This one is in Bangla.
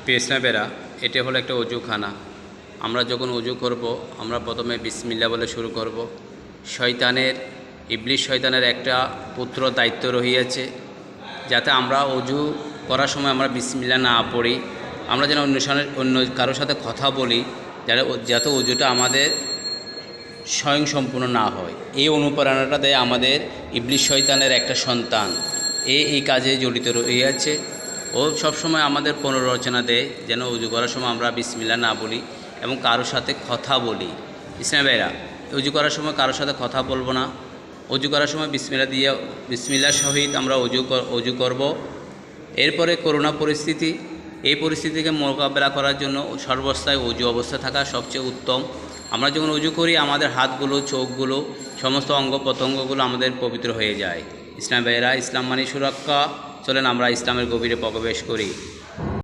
পেশনাবেরা এটা হলো একটা অজুখানা। আমরা যখন অজু করব আমরা প্রথমে বিসমিল্লাহ বলে শুরু করব। ইবলিশ শয়তানের একটা পুত্র দায়িত্ব রহিয়াছে যাতে আমরা অজু করার সময় আমরা বিসমিল্লাহ না পড়ি, আমরা যেন অন্য কারোর সাথে কথা বলি যাতে অজুটা আমাদের স্বয়ংসম্পূর্ণ না হয়। এই অনুপ্রেরণাটা দেয় আমাদের ইবলিশ শয়তানের একটা সন্তান, এই কাজে জড়িত রহিয়াছে। ও সবসময় আমাদের পুনর্রচনা দেয় যেন অজু করার সময় আমরা বিসমিল্লাহ না বলি এবং কারোর সাথে কথা বলি। ইসলাম ভাইরা, অজু করার সময় কারোর সাথে কথা বলবো না। অজু করার সময় বিসমিল্লাহ সহিত আমরা অজু করব। এরপরে করোনা পরিস্থিতি, এই পরিস্থিতিকে মোকাবেলা করার জন্য সর্বস্থায় অজু অবস্থা থাকা সবচেয়ে উত্তম। আমরা যখন অজু করি আমাদের হাতগুলো, চোখগুলো, সমস্ত অঙ্গ প্রত্যঙ্গগুলো আমাদের পবিত্র হয়ে যায়। ইসলাম ভাইয়েরা, ইসলাম মানে সুরক্ষা। চলেন আমরা ইসলামের গভীরে প্রবেশ করি।